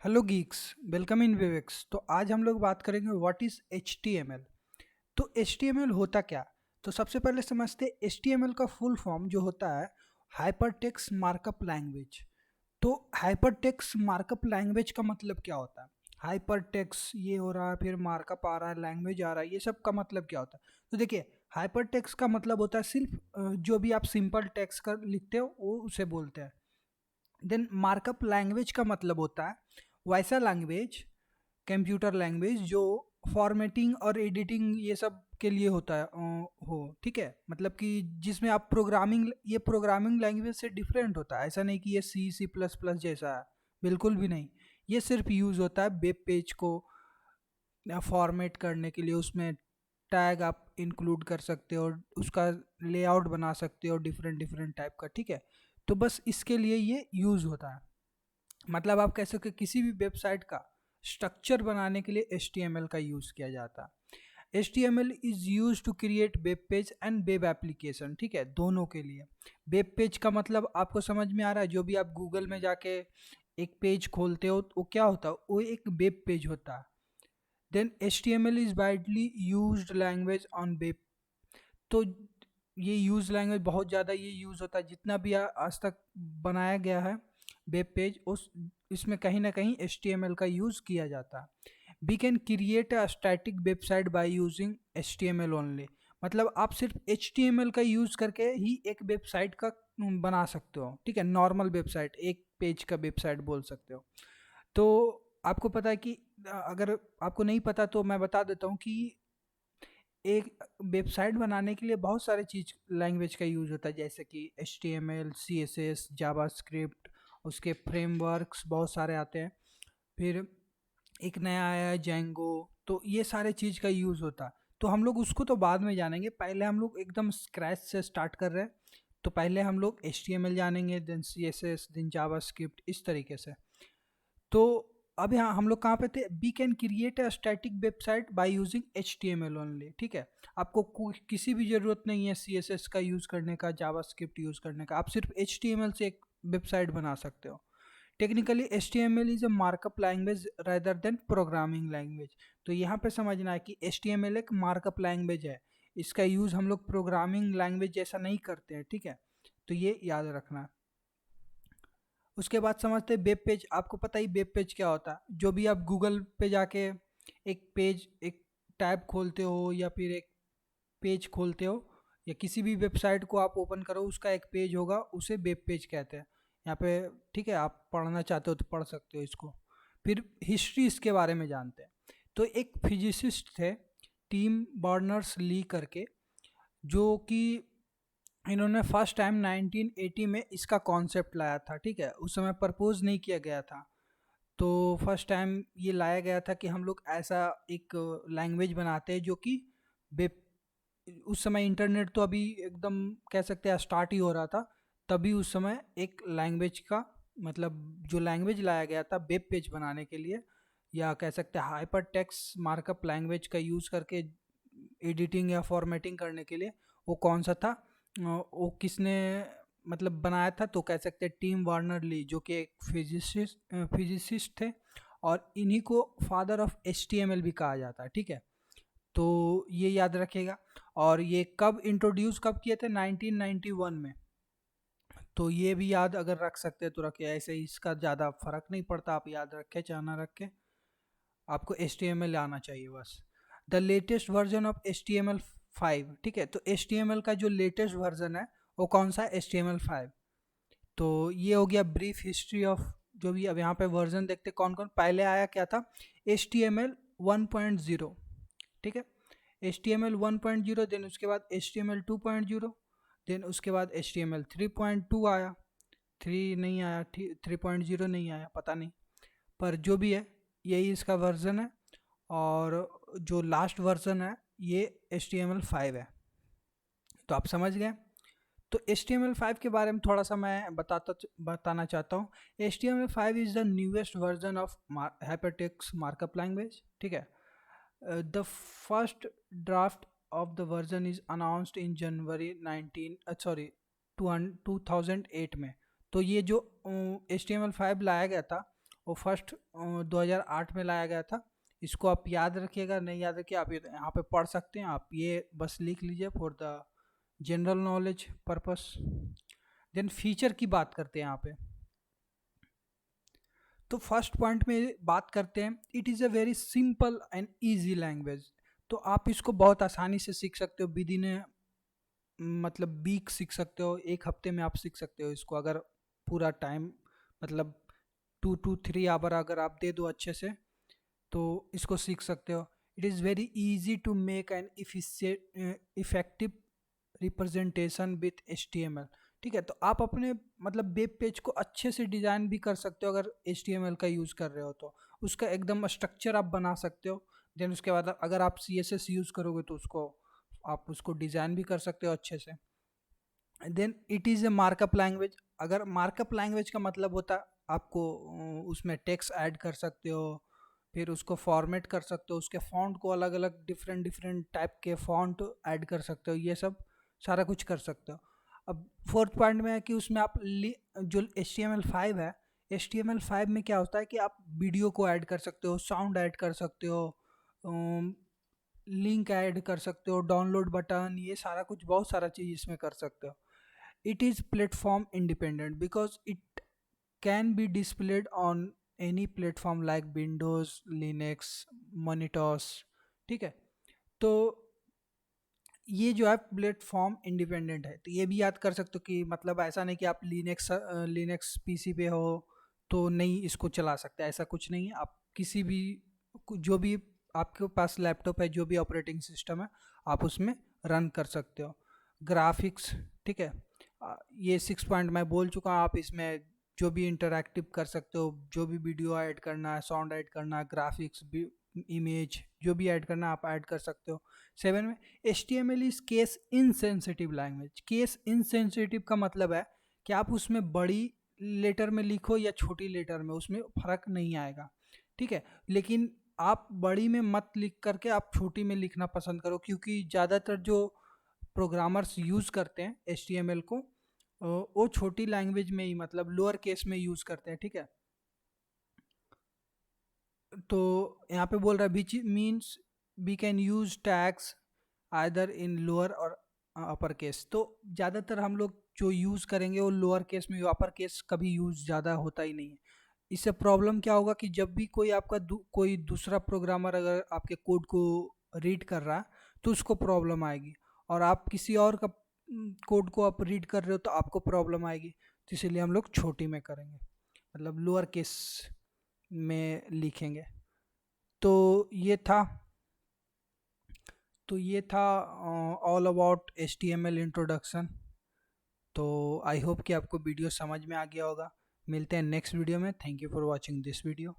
Hello Geeks. Welcome in vivax. तो आज हम लोग बात करेंगे व्हाट इज HTML। तो HTML होता क्या। तो सबसे पहले समझते हैं HTML का फुल फॉर्म जो होता है हाइपरटेक्स्ट मार्कअप लैंग्वेज। तो हाइपरटेक्स्ट मार्कअप लैंग्वेज का मतलब क्या होता है। हाइपरटेक्स्ट ये हो रहा है, फिर मार्कअप आ रहा है, लैंग्वेज आ रहा है, ये सब का मतलब क्या होता है। तो देखिए, हाइपरटेक्स्ट का मतलब होता है सिर्फ जो भी आप सिंपल टेक्स्ट कर लिखते हो वो उसे बोलते हैं। देन मार्कअप लैंग्वेज का मतलब होता है वैसा लैंग्वेज, कंप्यूटर लैंग्वेज जो फॉर्मेटिंग और एडिटिंग ये सब के लिए होता है हो ठीक है। मतलब कि जिसमें आप प्रोग्रामिंग, ये प्रोग्रामिंग लैंग्वेज से डिफरेंट होता है। ऐसा नहीं कि ये C++ जैसा है, बिल्कुल भी नहीं। ये सिर्फ यूज़ होता है वेब पेज को फॉर्मेट करने के लिए। उसमें टैग आप इंक्लूड कर सकते हो, उसका लेआउट बना सकते हो डिफरेंट डिफरेंट टाइप का, ठीक है। तो बस इसके लिए ये यूज़ होता है। मतलब आप कह सकते किसी भी वेबसाइट का स्ट्रक्चर बनाने के लिए HTML का यूज़ किया जाता है। HTML is use to create web page and web application, ठीक है, दोनों के लिए। वेब पेज का मतलब आपको समझ में आ रहा है, जो भी आप गूगल में जाके एक पेज खोलते हो वो क्या होता है, वो एक वेब पेज होता है। Then HTML is widely used language on web. तो ये यूज़ लैंग्वेज बहुत ज़्यादा ये यूज़ होता है, जितना भी आज तक बनाया गया है वेब पेज, उस इसमें कहीं ना कहीं HTML का यूज़ किया जाता है। We can create a static website by using HTML only. मतलब आप सिर्फ HTML का यूज़ करके ही एक वेबसाइट का बना सकते हो, ठीक है। नॉर्मल वेबसाइट, एक पेज का वेबसाइट बोल सकते हो। तो आपको पता है कि अगर आपको नहीं पता तो मैं बता देता हूँ कि एक वेबसाइट बनाने के लिए बहुत सारे चीज़ लैंग्वेज का यूज़ होता है, जैसे कि HTML, CSS, जावास्क्रिप्ट, उसके फ्रेमवर्क्स बहुत सारे आते हैं। फिर एक नया आया है जेंगो। तो ये सारे चीज़ का यूज़ होता है। तो हम लोग उसको तो बाद में जानेंगे, पहले हम लोग एकदम स्क्रैच से स्टार्ट कर रहे हैं। तो पहले हम लोग HTML जानेंगे, देन CSS, देन जावास्क्रिप्ट, इस तरीके से। तो अब यहाँ हम लोग कहाँ पे थे, we can create a static website by using HTML only, ठीक है। आपको किसी भी ज़रूरत नहीं है CSS का यूज़ करने का, जावास्क्रिप्ट यूज़ करने का। आप सिर्फ HTML से एक वेबसाइट बना सकते हो। Technically HTML is a markup language rather than programming language. तो यहाँ पे समझना है कि HTML एक मार्कअप लैंग्वेज है। इसका यूज़ हम लोग प्रोग्रामिंग लैंग्वेज जैसा नहीं करते हैं, ठीक है। तो ये याद रखना है। उसके बाद समझते हैं वेब पेज। आपको पता ही वेब पेज क्या होता है। जो भी आप गूगल पे जाके एक पेज, एक टैब खोलते हो या फिर एक पेज खोलते हो, या किसी भी वेबसाइट को आप ओपन करो, उसका एक पेज होगा, उसे वेब पेज कहते हैं यहाँ पे, ठीक है। आप पढ़ना चाहते हो तो पढ़ सकते हो इसको। फिर हिस्ट्री इसके बारे में जानते हैं। तो एक फिजिसिस्ट थे, टीम बर्नर्स ली करके, जो कि इन्होंने फर्स्ट टाइम 1980 में इसका कॉन्सेप्ट लाया था, ठीक है। उस समय प्रपोज नहीं किया गया था। तो फर्स्ट टाइम ये लाया गया था कि हम लोग ऐसा एक लैंग्वेज बनाते हैं जो कि वेब, उस समय इंटरनेट तो अभी एकदम कह सकते हैं स्टार्ट ही हो रहा था। तभी उस समय एक लैंग्वेज का मतलब जो लैंग्वेज लाया गया था वेब पेज बनाने के लिए, या कह सकते हैं हाइपर टेक्स्ट मार्कअप लैंग्वेज का यूज़ करके एडिटिंग या फॉर्मेटिंग करने के लिए, वो कौन सा था, वो किसने मतलब बनाया था। तो कह सकते हैं टीम वार्नर ली, जो कि एक फिजिसिस्ट थे, और इन्हीं को फादर ऑफ HTML भी कहा जाता है, ठीक है। तो ये याद रखिएगा। और ये कब इंट्रोड्यूस कब किए थे, 1991 में। तो ये भी याद अगर रख सकते हैं तो रखिए, ऐसे ही इसका ज़्यादा फर्क नहीं पड़ता, आप याद रखें चाहे ना रखें, आपको HTML आना चाहिए बस। The latest version of HTML5, ठीक है। तो HTML का जो लेटेस्ट वर्जन है वो कौन सा है, HTML5। तो ये हो गया ब्रीफ हिस्ट्री ऑफ जो भी। अब यहाँ पे वर्जन देखते कौन कौन पहले आया क्या था। HTML 1.0, ठीक है। HTML 1.0, देन उसके बाद HTML 2.0, देन उसके बाद HTML 3.2 आया। 3 नहीं आया, 3.0 नहीं आया, पता नहीं, पर जो भी है यही इसका वर्जन है। और जो लास्ट वर्जन है ये HTML5 है। तो आप समझ गए। तो HTML5 के बारे में थोड़ा सा मैं बताना चाहता हूँ। HTML5 is the newest version of hypertext markup language, ठीक है। The first draft of the version is announced in January 2008 में। तो ये जो HTML5 लाया गया था वो फर्स्ट 2008 में लाया गया था। इसको आप याद रखिएगा, नहीं याद रखिए आप यहाँ पे पढ़ सकते हैं, आप ये बस लिख लीजिए for the general knowledge purpose. Then feature की बात करते हैं यहाँ पे। तो फर्स्ट पॉइंट में बात करते हैं, it is a very simple and easy language. तो आप इसको बहुत आसानी से सीख सकते हो, विद इन मतलब वीक सीख सकते हो, एक हफ्ते में आप सीख सकते हो इसको, अगर पूरा टाइम मतलब 2 to 3 आवर अगर आप दे दो अच्छे से तो इसको सीख सकते हो। It is very easy to make an effective representation with HTML। ठीक है, तो आप अपने मतलब वेब पेज को अच्छे से डिज़ाइन भी कर सकते हो अगर HTML का यूज़ कर रहे हो तो, उसका एकदम स्ट्रक्चर आप बना सकते हो। देन उसके बाद अगर आप CSS यूज़ करोगे तो उसको आप उसको डिज़ाइन भी कर सकते हो अच्छे से। Then it is a markup language. अगर मार्कअप लैंग्वेज का मतलब होता है आपको उसमें टेक्स्ट ऐड कर सकते हो, फिर उसको फॉर्मेट कर सकते हो, उसके फॉन्ट को अलग अलग डिफरेंट डिफरेंट टाइप के फॉन्ट ऐड कर सकते हो, ये सब सारा कुछ कर सकते हो। अब फोर्थ पॉइंट में है कि उसमें आप जो HTML5 है, HTML5 में क्या होता है कि आप वीडियो को ऐड कर सकते हो, साउंड ऐड कर सकते हो, लिंक ऐड कर सकते हो, डाउनलोड बटन, ये सारा कुछ बहुत सारा चीज़ इसमें कर सकते हो। It is platform independent because it can be displayed on any platform like Windows, Linux, मोनिटोस। ठीक है, तो ये जो है प्लेटफॉर्म इंडिपेंडेंट है, तो ये भी याद कर सकते हो कि मतलब ऐसा नहीं कि आप लिनक्स पीसी पे हो तो नहीं इसको चला सकते, ऐसा कुछ नहीं है। आप किसी भी जो भी आपके पास लैपटॉप है, जो भी ऑपरेटिंग सिस्टम है, आप उसमें रन कर सकते हो। ग्राफिक्स, ठीक है, ये 6 पॉइंट मैं बोल चुका हूँ। आप इसमें जो भी इंटरैक्टिव कर सकते हो, जो भी वीडियो ऐड करना है, साउंड ऐड करना है, ग्राफिक्स भी, इमेज जो भी ऐड करना है आप ऐड कर सकते हो। 7 में HTML is case insensitive language. Case insensitive का मतलब है कि आप उसमें बड़ी लेटर में लिखो या छोटी लेटर में, उसमें फ़र्क नहीं आएगा। ठीक है, लेकिन आप बड़ी में मत लिख करके आप छोटी में लिखना पसंद करो, क्योंकि ज़्यादातर जो प्रोग्रामर्स यूज़ करते हैं HTML को वो छोटी लैंग्वेज में ही मतलब लोअर केस में यूज़ करते हैं। ठीक है, तो यहाँ पे बोल रहा है which means we can use tags either in lower और अपर केस। तो ज़्यादातर हम लोग जो यूज़ करेंगे वो लोअर केस में, अपर केस कभी यूज़ ज़्यादा होता ही नहीं है। इससे प्रॉब्लम क्या होगा कि जब भी कोई आपका कोई दूसरा प्रोग्रामर अगर आपके कोड को रीड कर रहा है तो उसको प्रॉब्लम आएगी, और आप किसी और का कोड को आप रीड कर रहे हो तो आपको प्रॉब्लम आएगी। तो इसीलिए हम लोग छोटी में करेंगे, मतलब लोअर केस में लिखेंगे। तो ये था ऑल अबाउट HTML इंट्रोडक्शन। तो आई होप कि आपको वीडियो समझ में आ गया होगा। मिलते हैं नेक्स्ट वीडियो में। Thank you for watching this video.